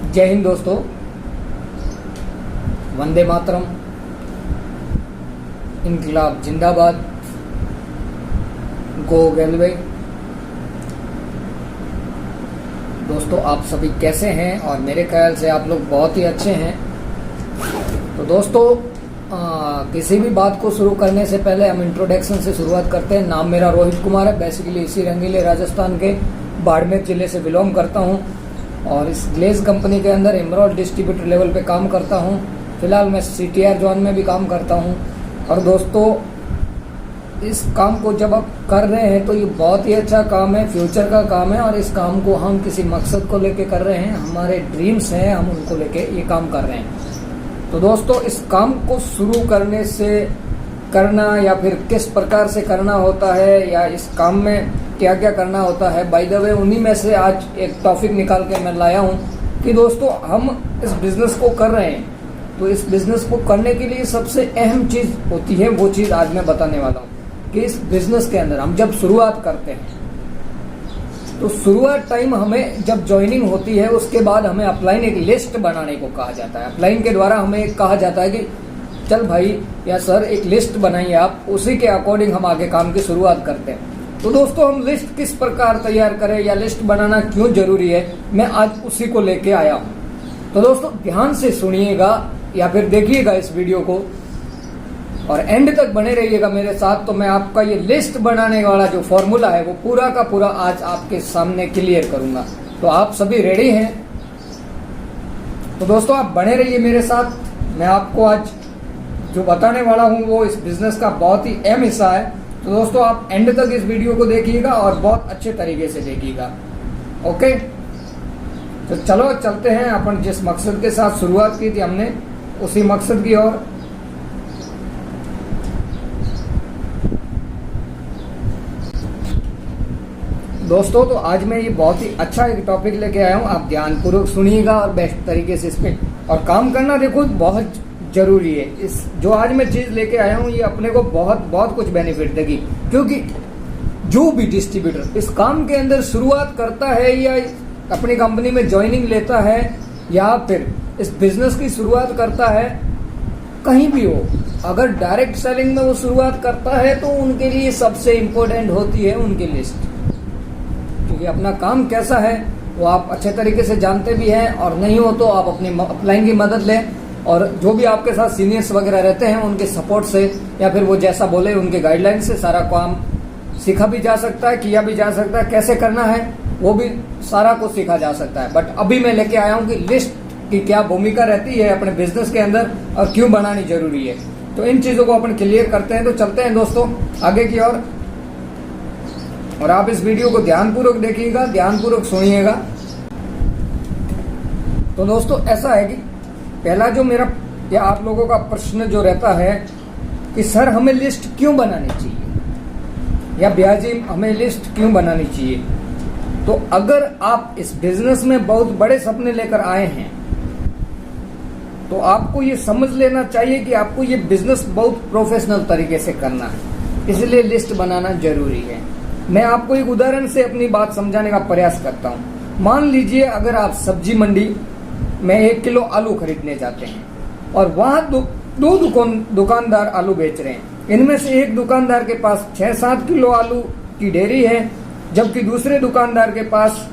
जय हिंद दोस्तों, वंदे मातरम, इनकलाब जिंदाबाद, गो रेलवे। दोस्तों आप सभी कैसे हैं? और मेरे ख्याल से आप लोग बहुत ही अच्छे हैं। तो दोस्तों किसी भी बात को शुरू करने से पहले हम इंट्रोडक्शन से शुरुआत करते हैं। नाम मेरा रोहित कुमार है। बेसिकली इसी रंगीले राजस्थान के बाड़मेर जिले से बिलोंग करता हूं और इस ग्लेज कंपनी के अंदर एमराल्ड डिस्ट्रीब्यूटर लेवल पे काम करता हूं। फिलहाल मैं CTR जोन में भी काम करता हूं। और दोस्तों इस काम को जब आप कर रहे हैं तो ये बहुत ही अच्छा काम है, फ्यूचर का काम है। और इस काम को हम किसी मकसद को लेके कर रहे हैं, हमारे ड्रीम्स हैं, हम उनको लेके ये काम कर रहे हैं। तो दोस्तों इस काम को शुरू करने से करना या फिर किस प्रकार से करना होता है या इस काम में क्या क्या करना होता है, बाय द वे उन्हीं में से आज एक टॉपिक निकाल के मैं लाया हूँ कि दोस्तों हम इस बिजनेस को कर रहे हैं तो इस बिजनेस को करने के लिए सबसे अहम चीज होती है, वो चीज आज मैं बताने वाला हूँ कि इस बिजनेस के अंदर हम जब शुरुआत करते हैं तो शुरुआत टाइम हमें जब ज्वाइनिंग होती है उसके बाद हमें अपलाइन एक लिस्ट बनाने को कहा जाता है। अपलाइन के द्वारा हमें कहा जाता है कि चल भाई या सर एक लिस्ट बनाइए आप, उसी के अकॉर्डिंग हम आगे काम की शुरुआत करते हैं। तो दोस्तों हम लिस्ट किस प्रकार तैयार करें या लिस्ट बनाना क्यों जरूरी है, मैं आज उसी को लेके आया हूं। तो दोस्तों ध्यान से सुनिएगा या फिर देखिएगा इस वीडियो को और एंड तक बने रहिएगा मेरे साथ। तो मैं आपका ये लिस्ट बनाने वाला जो फॉर्मूला है वो पूरा का पूरा आज आपके सामने क्लियर करूंगा। तो आप सभी रेडी हैं? तो दोस्तों आप बने रहिए मेरे साथ। मैं आपको आज जो बताने वाला हूं वो इस बिजनेस का बहुत ही अहम हिस्सा है। तो दोस्तों आप एंड तक इस वीडियो को देखिएगा और बहुत अच्छे तरीके से देखिएगा। ओके, तो चलो चलते हैं अपन जिस मकसद के साथ शुरुआत की थी हमने उसी मकसद की ओर। दोस्तों तो आज मैं ये बहुत ही अच्छा एक टॉपिक लेके आया हूँ, आप ध्यानपूर्वक सुनिएगा और बेस्ट तरीके से इस पे और काम करना देखो बहुत जरूरी है। इस जो आज मैं चीज लेके आया हूँ ये अपने को बहुत कुछ बेनिफिट देगी, क्योंकि जो भी डिस्ट्रीब्यूटर इस काम के अंदर शुरुआत करता है या अपनी कंपनी में ज्वाइनिंग लेता है या फिर इस बिजनेस की शुरुआत करता है, कहीं भी हो, अगर डायरेक्ट सेलिंग में वो शुरुआत करता है तो उनके लिए सबसे इंपॉर्टेंट होती है उनकी लिस्ट, क्योंकि अपना काम कैसा है वो आप अच्छे तरीके से जानते भी हैं। और नहीं हो तो आप अपनी अपलाइन की मदद लें और जो भी आपके साथ सीनियर्स वगैरह रहते हैं उनके सपोर्ट से या फिर वो जैसा बोले उनके गाइडलाइन से सारा काम सीखा भी जा सकता है, किया भी जा सकता है। कैसे करना है वो भी सारा कुछ सीखा जा सकता है। बट अभी मैं लेके आया हूँ कि लिस्ट की क्या भूमिका रहती है अपने बिजनेस के अंदर और क्यों बनानी जरूरी है। तो इन चीजों को अपन क्लियर करते हैं। तो चलते हैं दोस्तों आगे की ओर और आप इस वीडियो को ध्यानपूर्वक देखिएगा, ध्यानपूर्वक सुनिएगा। तो दोस्तों ऐसा है कि पहला जो मेरा या आप लोगों का प्रश्न जो रहता है कि सर हमें लिस्ट क्यों बनानी चाहिए या ब्याजी हमें लिस्ट क्यों बनानी चाहिए। तो अगर आप इस बिजनेस में बहुत बड़े सपने लेकर आए हैं तो आपको ये समझ लेना चाहिए कि आपको ये बिजनेस बहुत प्रोफेशनल तरीके से करना है, इसलिए लिस्ट बनाना जरूरी है। मैं आपको एक उदाहरण से अपनी बात समझाने का प्रयास करता हूँ। मान लीजिए अगर आप सब्जी मंडी में 1 किलो आलू खरीदने जाते हैं और वहां दो दुकानदार आलू बेच रहे हैं। इनमें से एक दुकानदार के पास 6-7 किलो आलू की ढेरी है, जबकि दूसरे दुकानदार के पास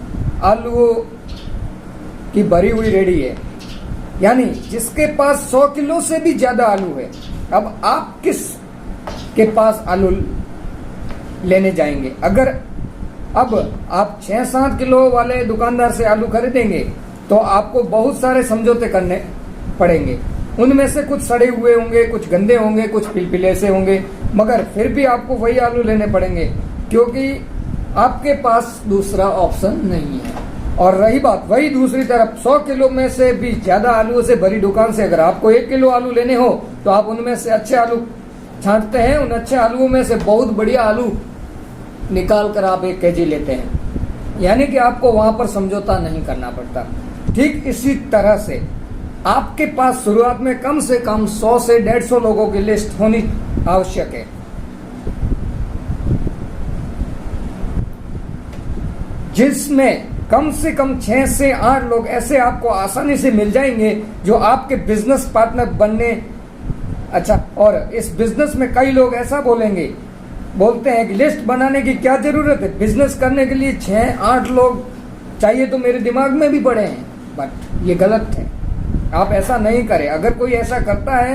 आलू की भरी हुई रेडी है, यानी जिसके पास 100 किलो से भी ज्यादा आलू है। अब आप किस के पास आलू लेने जाएंगे? अगर अब आप 6-7 किलो वाले दुकानदार से आलू खरीदेंगे तो आपको बहुत सारे समझौते करने पड़ेंगे। उनमें से कुछ सड़े हुए होंगे, कुछ गंदे होंगे, कुछ पिलपिले से होंगे, मगर फिर भी आपको वही आलू लेने पड़ेंगे क्योंकि आपके पास दूसरा ऑप्शन नहीं है। और रही बात वही दूसरी तरफ 100 किलो में से भी ज्यादा आलू से भरी दुकान से अगर आपको 1 किलो आलू लेने हो तो आप उनमें से अच्छे आलू छांटते हैं, उन अच्छे आलूओं में से बहुत बढ़िया आलू निकाल कर आप 1 केजी लेते हैं, यानी कि आपको वहां पर समझौता नहीं करना पड़ता। ठीक इसी तरह से आपके पास शुरुआत में कम से कम 100 से 150 लोगों की लिस्ट होनी आवश्यक है, जिसमें कम से कम 6 से 8 लोग ऐसे आपको आसानी से मिल जाएंगे जो आपके बिजनेस पार्टनर बनने। अच्छा, और इस बिजनेस में कई लोग ऐसा बोलते हैं कि लिस्ट बनाने की क्या जरूरत है, बिजनेस करने के लिए 6-8 लोग चाहिए, तो मेरे दिमाग में भी पड़े हैं। बट ये गलत है, आप ऐसा नहीं करें। अगर कोई ऐसा करता है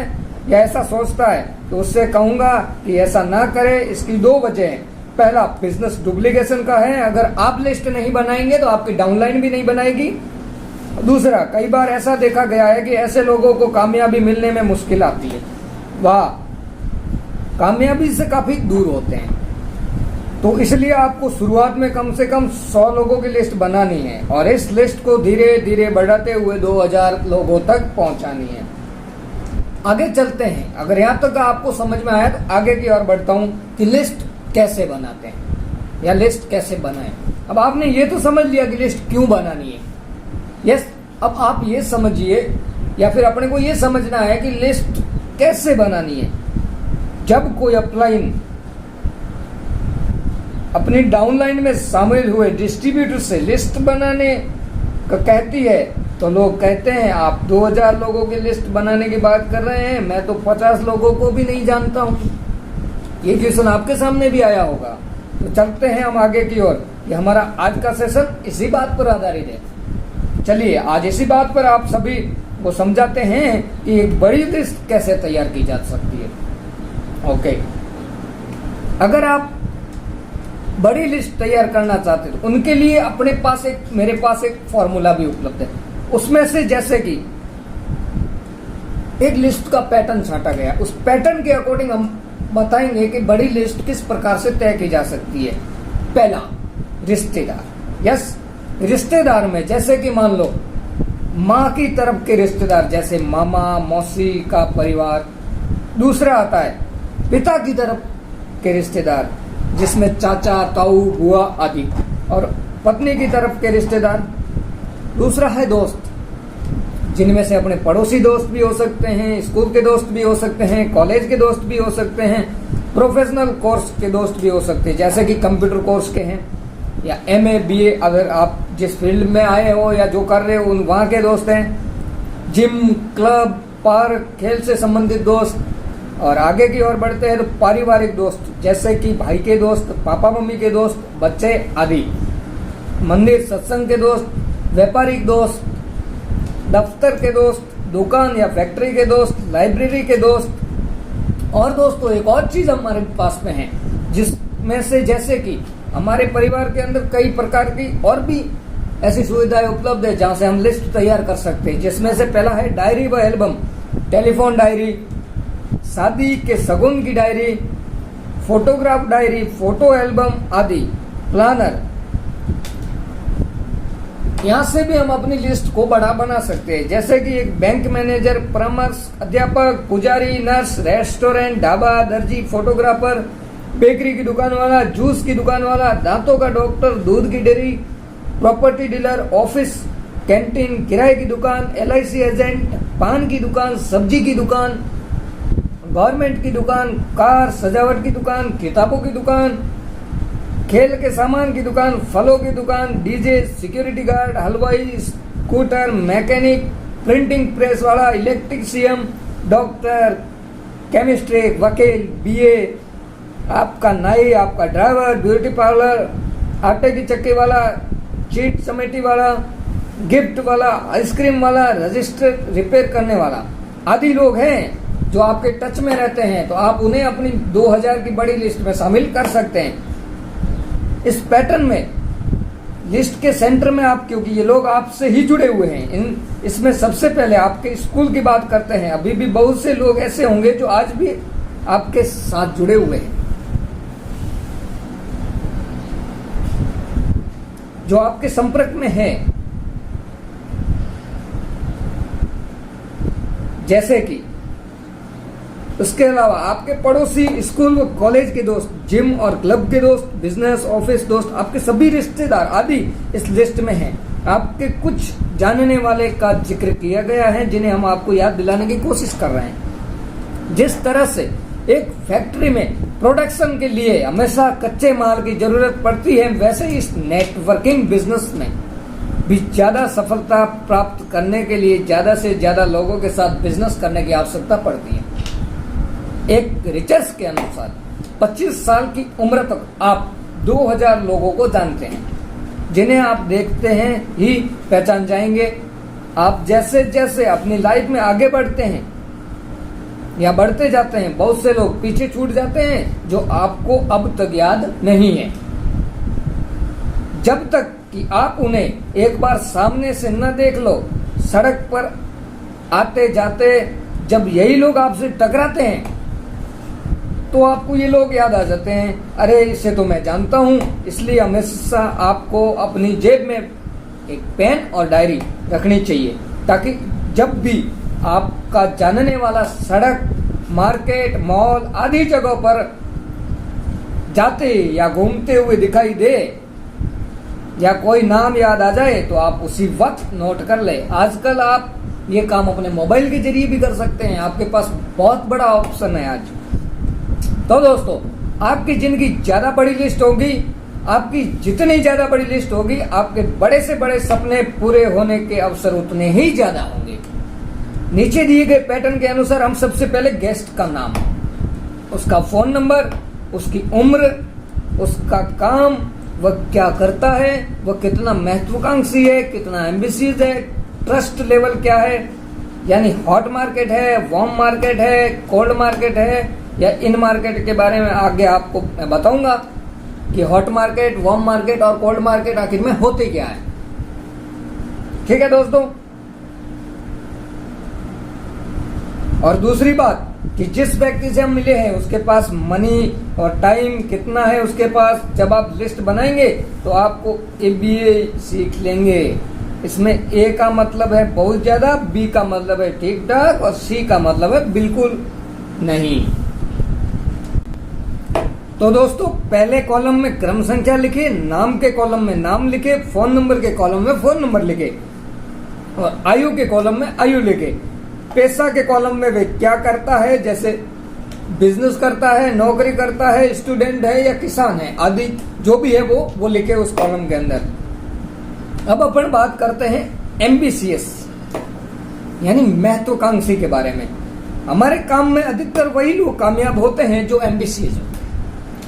या ऐसा सोचता है तो उससे कहूंगा कि ऐसा ना करे। इसकी 2 वजह हैं। पहला, बिजनेस डुप्लीकेशन का है। अगर आप लिस्ट नहीं बनाएंगे तो आपकी डाउनलाइन भी नहीं बनाएगी। दूसरा, कई बार ऐसा देखा गया है कि ऐसे लोगों को कामयाबी मिलने में मुश्किल आती है, वह कामयाबी से काफी दूर होते हैं। तो इसलिए आपको शुरुआत में कम से कम 100 लोगों की लिस्ट बनानी है और इस लिस्ट को धीरे धीरे बढ़ाते हुए 2000 लोगों तक पहुंचानी है। आगे चलते हैं। अगर यहाँ तक आपको समझ में आया तो आगे की ओर बढ़ता हूँ कि लिस्ट कैसे बनाते हैं या लिस्ट कैसे बनाएं। अब आपने ये तो समझ लिया कि लिस्ट क्यों बनानी है। यस, अब आप ये समझिए या फिर अपने को ये समझना है कि लिस्ट कैसे बनानी है। जब कोई अपलाइन अपनी डाउनलाइन में शामिल हुए डिस्ट्रीब्यूटर से लिस्ट बनाने का कहती है तो लोग कहते हैं आप 2000 लोगों की लिस्ट बनाने की बात कर रहे हैं, मैं तो 50 लोगों को भी नहीं जानता हूं। ये क्वेश्चन आपके सामने भी आया होगा। तो चलते हैं हम आगे की ओर। ये हमारा आज का सेशन इसी बात पर आधारित है। चलिए आज इसी बात पर आप सभी को समझाते हैं कि एक बड़ी लिस्ट कैसे तैयार की जा सकती है। ओके, अगर आप बड़ी लिस्ट तैयार करना चाहते हैं तो उनके लिए मेरे पास एक फॉर्मूला भी उपलब्ध है। उसमें से जैसे कि एक लिस्ट का पैटर्न छांटा गया, उस पैटर्न के अकॉर्डिंग हम बताएंगे कि बड़ी लिस्ट किस प्रकार से तय की जा सकती है। पहला, रिश्तेदार। यस, रिश्तेदार में जैसे कि मान लो माँ की तरफ के रिश्तेदार जैसे मामा मौसी का परिवार। दूसरा आता है पिता की तरफ के रिश्तेदार जिसमें चाचा ताऊ बुआ आदि, और पत्नी की तरफ के रिश्तेदार। दूसरा है दोस्त, जिनमें से अपने पड़ोसी दोस्त भी हो सकते हैं, स्कूल के दोस्त भी हो सकते हैं, कॉलेज के दोस्त भी हो सकते हैं, प्रोफेशनल कोर्स के दोस्त भी हो सकते हैं जैसे कि कंप्यूटर कोर्स के हैं या MA BA, अगर आप जिस फील्ड में आए हो या जो कर रहे हो वहाँ के दोस्त हैं। जिम, क्लब, पार्क, खेल से संबंधित दोस्त। और आगे की ओर बढ़ते हैं तो पारिवारिक दोस्त जैसे कि भाई के दोस्त, पापा मम्मी के दोस्त, बच्चे आदि। मंदिर सत्संग के दोस्त, व्यापारिक दोस्त, दफ्तर के दोस्त, दुकान या फैक्ट्री के दोस्त, लाइब्रेरी के दोस्त। और दोस्तों एक और चीज हमारे पास में है जिसमें से जैसे कि हमारे परिवार के अंदर कई प्रकार की और भी ऐसी सुविधाएं उपलब्ध है जहां से हम लिस्ट तैयार कर सकते हैं, जिसमें से पहला है डायरी व एल्बम, टेलीफोन डायरी, शादी के शगुन की diary, photograph diary, photo album आदि, प्लानर। यहाँ से भी हम अपनी लिस्ट को बड़ा बना सकते हैं जैसे कि एक बैंक मैनेजर, परामर्श, अध्यापक, पुजारी, नर्स, रेस्टोरेंट, ढाबा, दर्जी, फोटोग्राफर, बेकरी की दुकान वाला, जूस की दुकान वाला, दांतों का डॉक्टर, दूध की dairy, property dealer, office, canteen, किराए की दुकान, LIC एजेंट, पान की दुकान, सब्जी की दुकान, गवर्नमेंट की दुकान, कार, सजावट की दुकान, किताबों की दुकान, खेल के सामान की दुकान, फलों की दुकान, DJ, सिक्योरिटी गार्ड, हलवाई, स्कूटर, मैकेनिक, प्रिंटिंग प्रेस वाला, इलेक्ट्रीशियन, डॉक्टर, केमिस्ट्री, वकील, BA, आपका नाई, आपका ड्राइवर, ब्यूटी पार्लर, आटे की चक्की वाला, चीट समेटी वाला, गिफ्ट वाला, आइसक्रीम वाला, रजिस्टर रिपेयर करने वाला आदि लोग हैं जो आपके टच में रहते हैं, तो आप उन्हें अपनी 2000 की बड़ी लिस्ट में शामिल कर सकते हैं। इस पैटर्न में लिस्ट के सेंटर में आप, क्योंकि ये लोग आपसे ही जुड़े हुए हैं, इसमें सबसे पहले आपके स्कूल की बात करते हैं। अभी भी बहुत से लोग ऐसे होंगे जो आज भी आपके साथ जुड़े हुए हैं, जो आपके संपर्क में है, जैसे कि उसके अलावा आपके पड़ोसी, स्कूल व कॉलेज के दोस्त, जिम और क्लब के दोस्त, बिजनेस ऑफिस दोस्त, आपके सभी रिश्तेदार आदि इस लिस्ट में हैं। आपके कुछ जानने वाले का जिक्र किया गया है जिन्हें हम आपको याद दिलाने की कोशिश कर रहे हैं। जिस तरह से एक फैक्ट्री में प्रोडक्शन के लिए हमेशा कच्चे माल की जरूरत पड़ती है, वैसे ही इस नेटवर्किंग बिजनेस में भी ज़्यादा सफलता प्राप्त करने के लिए ज़्यादा से ज़्यादा लोगों के साथ बिजनेस करने की आवश्यकता पड़ती है। एक रिसर्च के अनुसार 25 साल की उम्र तक आप 2000 लोगों को जानते हैं, जिन्हें आप देखते हैं ही पहचान जाएंगे। आप जैसे जैसे अपनी लाइफ में आगे बढ़ते हैं या बढ़ते जाते हैं, बहुत से लोग पीछे छूट जाते हैं जो आपको अब तक याद नहीं है। जब तक कि आप उन्हें एक बार सामने से न देख लो, सड़क पर आते जाते जब यही लोग आपसे टकराते हैं तो आपको ये लोग याद आ जाते हैं, अरे इसे तो मैं जानता हूं। इसलिए हमेशा आपको अपनी जेब में एक पेन और डायरी रखनी चाहिए, ताकि जब भी आपका जानने वाला सड़क, मार्केट, मॉल आदि जगहों पर जाते या घूमते हुए दिखाई दे या कोई नाम याद आ जाए तो आप उसी वक्त नोट कर ले। आजकल आप ये काम अपने मोबाइल के जरिए भी कर सकते हैं, आपके पास बहुत बड़ा ऑप्शन है आज। तो दोस्तों, आपकी जिंदगी ज्यादा बड़ी लिस्ट होगी, आपकी जितनी ज्यादा बड़ी लिस्ट होगी, आपके बड़े से बड़े सपने पूरे होने के अवसर उतने ही ज्यादा होंगे। नीचे दिए गए पैटर्न के अनुसार हम सबसे पहले गेस्ट का नाम, उसका फोन नंबर, उसकी उम्र, उसका काम, वह क्या करता है, वह कितना महत्वाकांक्षी है, कितना एम्बिशियस है, ट्रस्ट लेवल क्या है, यानी हॉट मार्केट है, वार्म मार्केट है, कोल्ड मार्केट है, या इन मार्केट के बारे में आगे आपको मैं बताऊंगा कि हॉट मार्केट, वार्म मार्केट और कोल्ड मार्केट आखिर में होते क्या है। ठीक है दोस्तों। और दूसरी बात कि जिस व्यक्ति से हम मिले हैं उसके पास मनी और टाइम कितना है उसके पास। जब आप लिस्ट बनाएंगे तो आपको ABA सीख लेंगे। इसमें A का मतलब है बहुत ज्यादा, B का मतलब है ठीक ठाक और C का मतलब है बिल्कुल नहीं। तो दोस्तों, पहले कॉलम में क्रम संख्या लिखे, नाम के कॉलम में नाम लिखे, फोन नंबर के कॉलम में फोन नंबर लिखे और आयु के कॉलम में आयु लिखे। पैसा के कॉलम में वे क्या करता है, जैसे बिजनेस करता है, नौकरी करता है, स्टूडेंट है या किसान है आदि जो भी है वो लिखे उस कॉलम के अंदर। अब अपन बात करते हैं एम्बिशियस यानी महत्वाकांक्षी के बारे में। हमारे काम में अधिकतर वही लोग कामयाब होते हैं जो एम्बिशियस हो,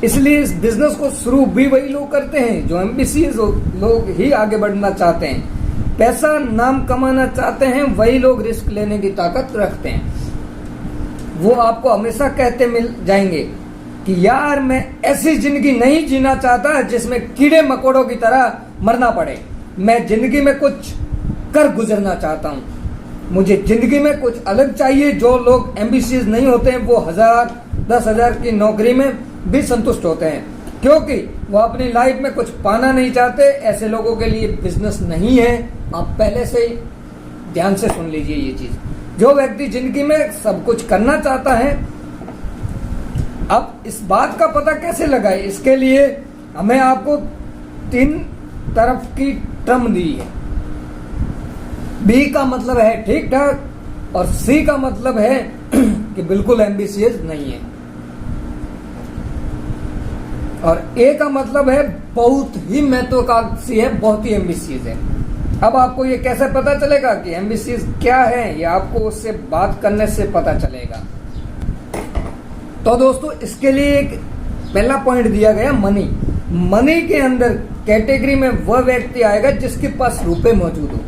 इसलिए इस बिजनेस को शुरू भी वही लोग करते हैं जो एम्बिशियस लोग ही आगे बढ़ना चाहते हैं। पैसा, नाम कमाना चाहते हैं वही लोग रिस्क लेने की ताकत रखते हैं। वो आपको हमेशा कहते मिल जाएंगे कि यार मैं ऐसी जिंदगी नहीं जीना चाहता जिसमें कीड़े मकोड़ों की तरह मरना पड़े। मैं जिंदगी में कुछ कर गुजरना चाहता हूँ। मुझे जिंदगी में कुछ अलग चाहिए। जो लोग एम्बिशियस नहीं होते हैं वो 1000, 10,000 की नौकरी में भी संतुष्ट होते हैं, क्योंकि वो अपनी लाइफ में कुछ पाना नहीं चाहते। ऐसे लोगों के लिए बिजनेस नहीं है। आप पहले से ही ध्यान से सुन लीजिए ये चीज। जो व्यक्ति जिंदगी में सब कुछ करना चाहता है, अब इस बात का पता कैसे लगाए, इसके लिए हमें आपको 3 तरफ की टर्म दी है। B का मतलब है ठीक ठाक और C का मतलब है कि बिल्कुल एम्बिशियस नहीं है और A का मतलब है बहुत ही महत्वाकांक्षी है, बहुत ही एम्बिशियस है। अब आपको ये कैसे पता चलेगा कि एम्बिशियस क्या है, ये आपको उससे बात करने से पता चलेगा। तो दोस्तों, इसके लिए एक पहला पॉइंट दिया गया मनी। मनी के अंदर कैटेगरी में वह व्यक्ति आएगा जिसके पास रुपए मौजूद हो।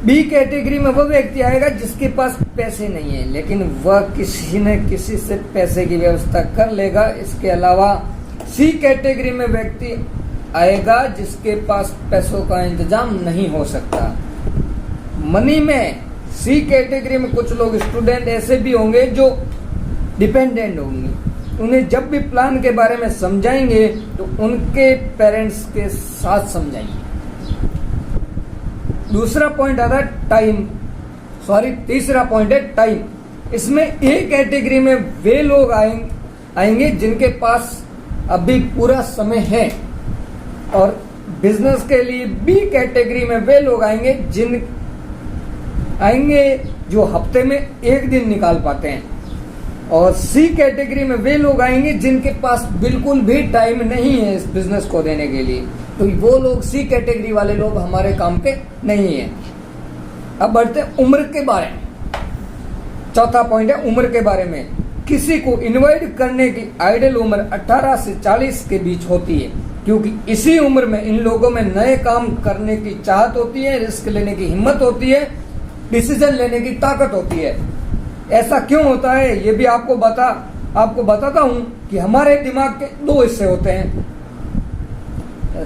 B कैटेगरी में वह व्यक्ति आएगा जिसके पास पैसे नहीं है, लेकिन वह किसी न किसी से पैसे की व्यवस्था कर लेगा। इसके अलावा C कैटेगरी में व्यक्ति आएगा जिसके पास पैसों का इंतजाम नहीं हो सकता। मनी में C कैटेगरी में कुछ लोग स्टूडेंट ऐसे भी होंगे जो डिपेंडेंट होंगे। उन्हें जब भी प्लान के बारे में समझाएंगे तो उनके पेरेंट्स के साथ समझाएंगे। दूसरा पॉइंट आता है टाइम, तीसरा पॉइंट है टाइम। इसमें A कैटेगरी में वे लोग आएंगे जिनके पास अभी पूरा समय है, और बिजनेस के लिए B कैटेगरी में वे लोग आएंगे जो हफ्ते में 1 दिन निकाल पाते हैं, और सी कैटेगरी में वे लोग आएंगे जिनके पास बिल्कुल भी टाइम नहीं है इस बिजनेस को देने के लिए, तो वो लोग सी कैटेगरी वाले लोग हमारे काम के नहीं है। अब बढ़ते हैं उम्र के बारे में। चौथा पॉइंट है उम्र के बारे में। किसी को इन्वाइट करने की आइडियल उम्र 18 से 40 के बीच होती है, क्योंकि इसी उम्र में इन लोगों में नए काम करने की चाहत होती है, रिस्क लेने की हिम्मत होती है, डिसीजन लेने की ताकत होती है। ऐसा क्यों होता है ये भी आपको बताता हूं कि हमारे दिमाग के दो हिस्से होते हैं,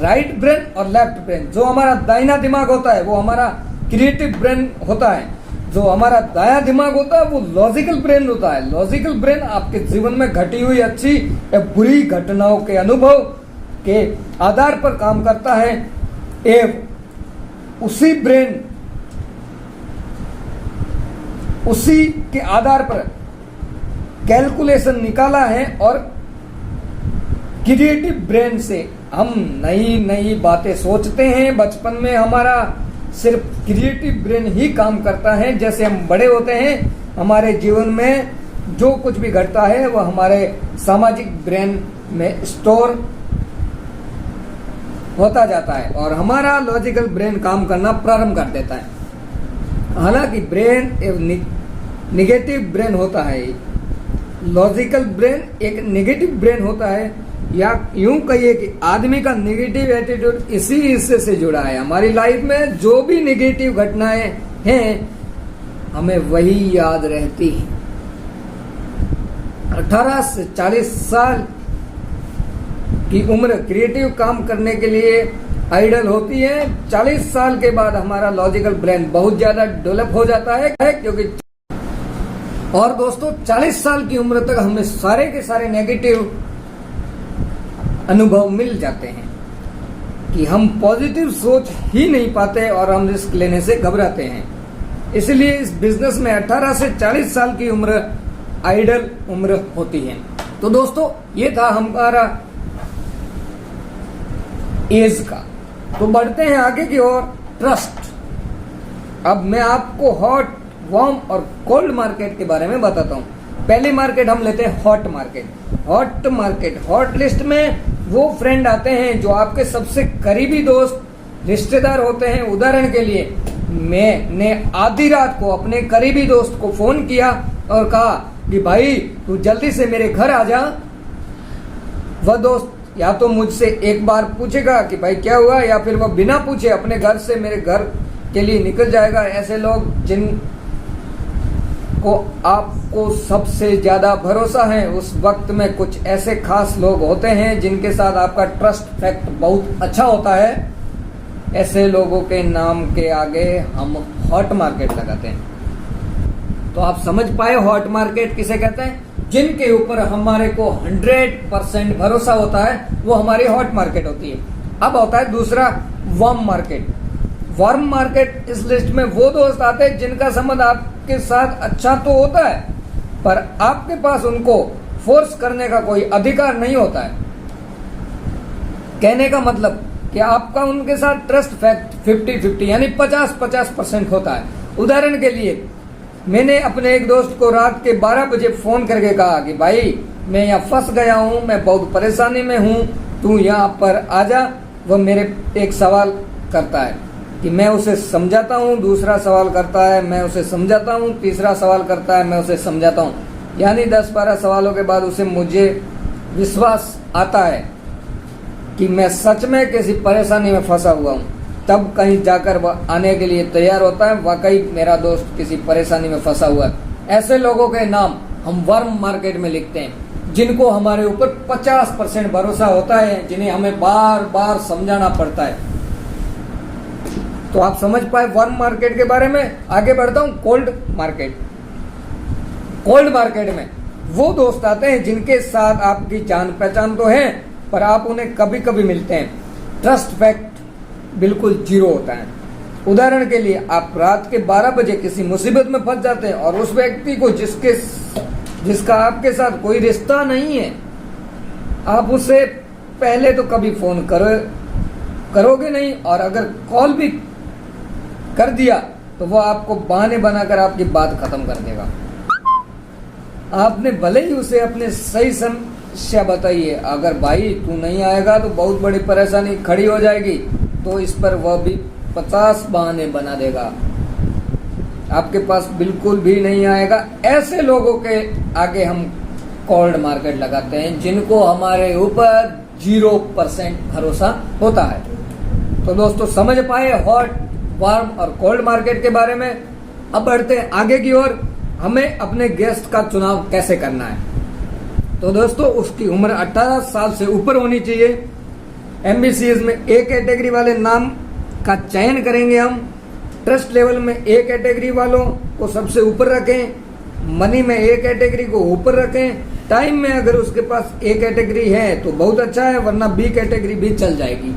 राइट ब्रेन और लेफ्ट ब्रेन। जो हमारा दाहिना दिमाग होता है वो हमारा क्रिएटिव ब्रेन होता है, जो हमारा दायां दिमाग होता है वो लॉजिकल ब्रेन होता है। लॉजिकल ब्रेन आपके जीवन में घटी हुई अच्छी या बुरी घटनाओं के अनुभव के आधार पर काम करता है एवं उसी के आधार पर कैलकुलेशन निकाला है और क्रिएटिव ब्रेन से हम नई नई बातें सोचते हैं। बचपन में हमारा सिर्फ क्रिएटिव ब्रेन ही काम करता है। जैसे हम बड़े होते हैं हमारे जीवन में जो कुछ भी घटता है वह हमारे सामाजिक ब्रेन में स्टोर होता जाता है और हमारा लॉजिकल ब्रेन काम करना प्रारंभ कर देता है। हालांकि ब्रेन एक निगेटिव ब्रेन होता है, लॉजिकल ब्रेन एक नेगेटिव ब्रेन होता है, या यूं कहिए कि आदमी का नेगेटिव एटीट्यूड इसी हिस्से से जुड़ा है। हमारी लाइफ में जो भी नेगेटिव घटनाएं हैं हमें वही याद रहती है। 18 से 40 साल की उम्र क्रिएटिव काम करने के लिए आइडल होती है। 40 साल के बाद हमारा लॉजिकल ब्रेन बहुत ज्यादा डेवलप हो जाता है, क्योंकि और दोस्तों 40 साल की उम्र तक हमें सारे के सारे नेगेटिव अनुभव मिल जाते हैं कि हम पॉजिटिव सोच ही नहीं पाते और हम रिस्क लेने से घबराते हैं। इसलिए इस बिजनेस में 18 से 40 साल की उम्र आइडल उम्र होती है। तो दोस्तों ये था हमारा एज का। तो बढ़ते हैं आगे की ओर, ट्रस्ट। अब मैं आपको हॉट, वार्म और कोल्ड मार्केट के बारे में बताता हूँ। पहली मार्केट हम लेते हैं हॉट मार्केट। हॉट लिस्ट में वो फ्रेंड आते हैं जो आपके सबसे करीबी दोस्त, रिश्तेदार होते हैं। उदाहरण के लिए मैंने आधी रात को अपने करीबी दोस्त को फोन किया और कहा कि भाई तू जल्दी से मेरे घर आ जा। वह दोस्त या तो मुझसे एक बार पूछेगा कि भाई क्या हुआ, या फिर वह बिना पूछे अपने घर से मेरे घर के लिए निकल जाएगा। ऐसे लोग जिन को आपको सबसे ज्यादा भरोसा है, उस वक्त में कुछ ऐसे खास लोग होते हैं जिनके साथ आपका ट्रस्ट फैक्ट बहुत अच्छा होता है। ऐसे लोगों के नाम के आगे हम हॉट मार्केट लगाते हैं। तो आप समझ पाए हॉट मार्केट किसे कहते हैं? जिनके ऊपर हमारे को 100% भरोसा होता है वो हमारी हॉट मार्केट होती है। अब होता है दूसरा वार्म मार्केट। इस लिस्ट में वो दोस्त आते हैं जिनका संबंध आपके साथ अच्छा तो होता है, पर आपके पास उनको फोर्स करने का कोई अधिकार नहीं होता है। कहने का मतलब कि आपका उनके साथ ट्रस्ट फैक्ट 50-50 यानी 50-50% होता है। उदाहरण के लिए मैंने अपने एक दोस्त को रात के 12 बजे फोन करके कहा कि भाई मैं यहाँ फंस गया हूँ, मैं बहुत परेशानी में हूँ, तू यहाँ पर आ जा। वह मेरे एक सवाल करता है कि मैं उसे समझाता हूँ, दूसरा सवाल करता है मैं उसे समझाता हूँ, तीसरा सवाल करता है मैं उसे समझाता हूँ। यानी 10-12 सवालों के बाद उसे मुझे विश्वास आता है कि मैं सच में किसी परेशानी में फंसा हुआ हूँ। तब कहीं जाकर वह आने के लिए तैयार होता है। वाकई मेरा दोस्त किसी परेशानी में फंसा हुआ है। ऐसे लोगों के नाम हम वार्म मार्केट में लिखते हैं, जिनको हमारे ऊपर 50% भरोसा होता है, जिन्हें हमें बार बार समझाना पड़ता है। तो आप समझ पाए वार्म मार्केट के बारे में। आगे बढ़ता हूँ कोल्ड मार्केट में वो दोस्त आते हैं जिनके साथ आपकी जान पहचान तो है, पर आप उन्हें कभी कभी मिलते हैं। ट्रस्ट फैक्ट बिल्कुल 0 होता है। उदाहरण के लिए आप रात के 12 बजे किसी मुसीबत में फंस जाते हैं और उस व्यक्ति को जिसका आपके साथ कोई रिश्ता नहीं है, आप उसे पहले तो कभी फोन करोगे नहीं, और अगर कॉल भी कर दिया तो वो आपको बहाने बनाकर आपकी बात खत्म कर देगा। आपने भले ही उसे अपने सही समस्या बताई है, अगर भाई तू नहीं आएगा तो बहुत बड़ी परेशानी खड़ी हो जाएगी, तो इस पर वह भी 50 बहाने बना देगा, आपके पास बिल्कुल भी नहीं आएगा। ऐसे लोगों के आगे हम कोल्ड मार्केट लगाते हैं जिनको हमारे ऊपर 0% भरोसा होता है। तो दोस्तों समझ पाए हॉट, वार्म और कोल्ड मार्केट के बारे में। अब बढ़ते हैं आगे की ओर, हमें अपने गेस्ट का चुनाव कैसे करना है। तो दोस्तों उसकी उम्र 18 साल से ऊपर होनी चाहिए। एमबीसीएस में ए कैटेगरी वाले नाम का चयन करेंगे हम। ट्रस्ट लेवल में ए कैटेगरी वालों को सबसे ऊपर रखें, मनी में ए कैटेगरी को ऊपर रखें, टाइम में अगर उसके पास ए कैटेगरी है तो बहुत अच्छा है, वरना बी कैटेगरी भी चल जाएगी।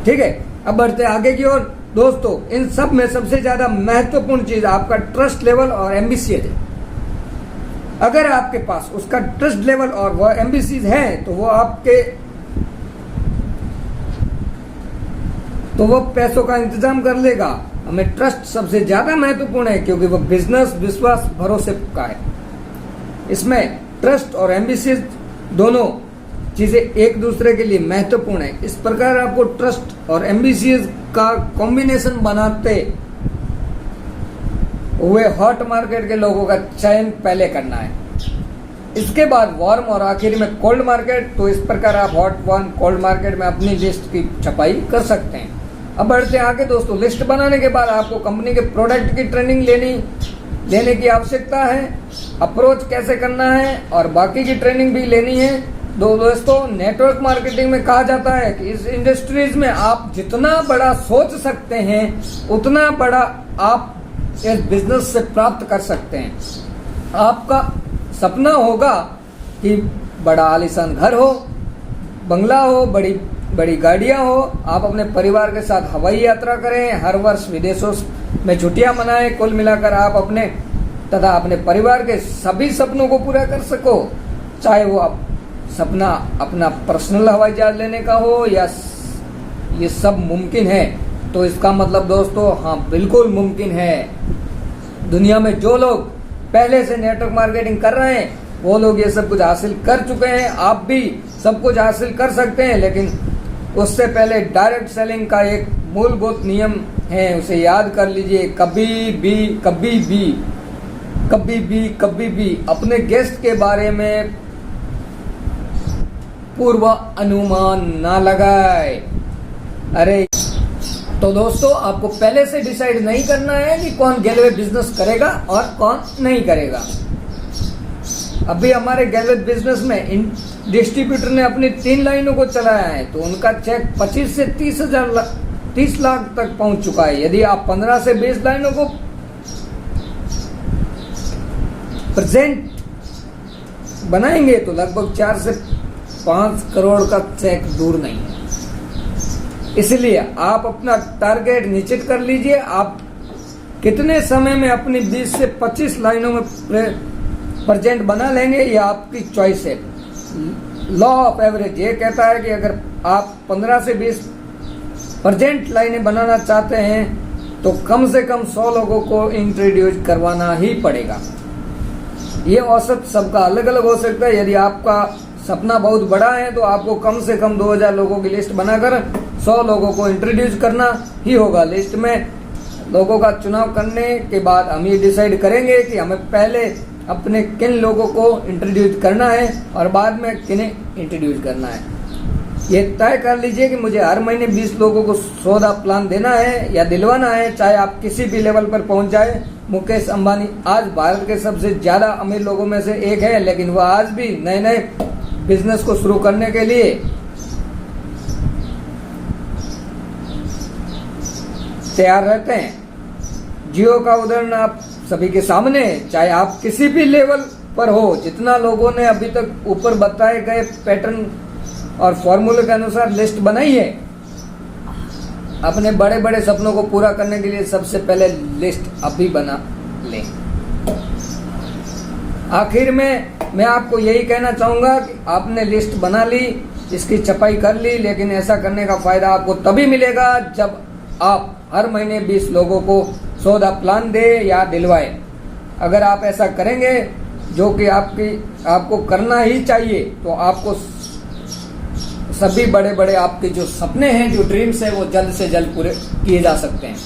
ठीक है, अब बढ़ते आगे की ओर। दोस्तों इन सब में सबसे ज्यादा महत्वपूर्ण चीज आपका ट्रस्ट लेवल और एम्बिशियस है। अगर आपके पास उसका ट्रस्ट लेवल और वह एम्बिशियस है तो वो पैसों का इंतजाम कर लेगा। हमें ट्रस्ट सबसे ज्यादा महत्वपूर्ण है क्योंकि वो बिजनेस विश्वास भरोसे का है। इसमें ट्रस्ट और एम्बिशियस दोनों चीजें एक दूसरे के लिए महत्वपूर्ण है। इस प्रकार आपको ट्रस्ट और एम्बिशियस का कॉम्बिनेशन बनाते हुए हॉट मार्केट के लोगों का चयन पहले करना है। इसके बाद वार्म और आखिर में कोल्ड मार्केट। तो इस प्रकार आप हॉट, वार्म, कोल्ड मार्केट में अपनी लिस्ट की छपाई कर सकते हैं। अब बढ़ते आगे दोस्तों, लिस्ट बनाने के बाद आपको कंपनी के प्रोडक्ट की ट्रेनिंग लेने की आवश्यकता है, अप्रोच कैसे करना है और बाकी की ट्रेनिंग भी लेनी है। दोस्तों नेटवर्क मार्केटिंग में कहा जाता है कि इस इंडस्ट्रीज में आप जितना बड़ा सोच सकते हैं उतना बड़ा आप इस बिजनेस से प्राप्त कर सकते हैं। आपका सपना होगा कि बड़ा आलीशान घर हो, बंगला हो, बड़ी बड़ी गाड़ियां हो, आप अपने परिवार के साथ हवाई यात्रा करें, हर वर्ष विदेशों में छुट्टियां मनाएं, कुल मिलाकर आप अपने तथा अपने परिवार के सभी सपनों को पूरा कर सको। चाहे वो आप सपना अपना पर्सनल हवाई जहाज लेने का हो या ये सब मुमकिन है। तो इसका मतलब दोस्तों हाँ बिल्कुल मुमकिन है। दुनिया में जो लोग पहले से नेटवर्क मार्केटिंग कर रहे हैं वो लोग ये सब कुछ हासिल कर चुके हैं। आप भी सब कुछ हासिल कर सकते हैं, लेकिन उससे पहले डायरेक्ट सेलिंग का एक मूलभूत नियम है, उसे याद कर लीजिए। कभी भी अपने गेस्ट के बारे में पूर्व अनुमान ना लगाए। अरे तो दोस्तों आपको पहले से डिसाइड नहीं करना है कि कौन गैलवे बिजनेस करेगा और कौन नहीं करेगा। अभी हमारे गैलवे बिजनेस में डिस्ट्रीब्यूटर ने अपनी 3 लाइनों को चलाया है तो उनका चेक 25 से 30 लाख तक पहुंच चुका है। यदि आप 15 से 20 लाइनों को प्रेजेंट बनाएंगे तो लगभग 4 से 5 करोड़ का चेक दूर नहीं है। इसलिए आप अपना टारगेट निश्चित कर लीजिए। आप कितने समय में अपनी 20 से 25 लाइनों में प्रेजेंट बना लेंगे ये आपकी चॉइस है। लॉ ऑफ एवरेज ये कहता है कि अगर आप 15 से 20 प्रेजेंट लाइनें बनाना चाहते हैं तो कम से कम 100 लोगों को इंट्रोड्यूस करवाना ही पड़ेगा। ये औसत सबका अलग अलग हो सकता है। यदि आपका सपना बहुत बड़ा है तो आपको कम से कम 2000 लोगों की लिस्ट बनाकर 100 लोगों को इंट्रोड्यूस करना ही होगा। लिस्ट में लोगों का चुनाव करने के बाद हम ये डिसाइड करेंगे कि हमें पहले अपने किन लोगों को इंट्रोड्यूस करना है और बाद में किन्हें इंट्रोड्यूस करना है। ये तय कर लीजिए कि मुझे हर महीने 20 लोगों को सौदा प्लान देना है या दिलवाना है, चाहे आप किसी भी लेवल पर पहुंच जाए। मुकेश अंबानी आज भारत के सबसे ज्यादा अमीर लोगों में से एक है, लेकिन वह आज भी नए नए बिजनेस को शुरू करने के लिए तैयार रहते हैं। जियो का उदाहरण आप सभी के सामने, चाहे आप किसी भी लेवल पर हो, जितना लोगों ने अभी तक ऊपर बताए गए पैटर्न और फॉर्मूले के अनुसार लिस्ट बनाई है, अपने बड़े बड़े सपनों को पूरा करने के लिए सबसे पहले लिस्ट अभी बना लें। आखिर में मैं आपको यही कहना चाहूंगा कि आपने लिस्ट बना ली, इसकी छपाई कर ली, लेकिन ऐसा करने का फायदा आपको तभी मिलेगा जब आप हर महीने 20 लोगों को सौदा प्लान दे या दिलवाए। अगर आप ऐसा करेंगे जो कि आपको करना ही चाहिए, तो आपको सभी बड़े बड़े आपके जो सपने हैं, जो ड्रीम्स हैं, वो जल्द से जल्द पूरे किए जा सकते हैं।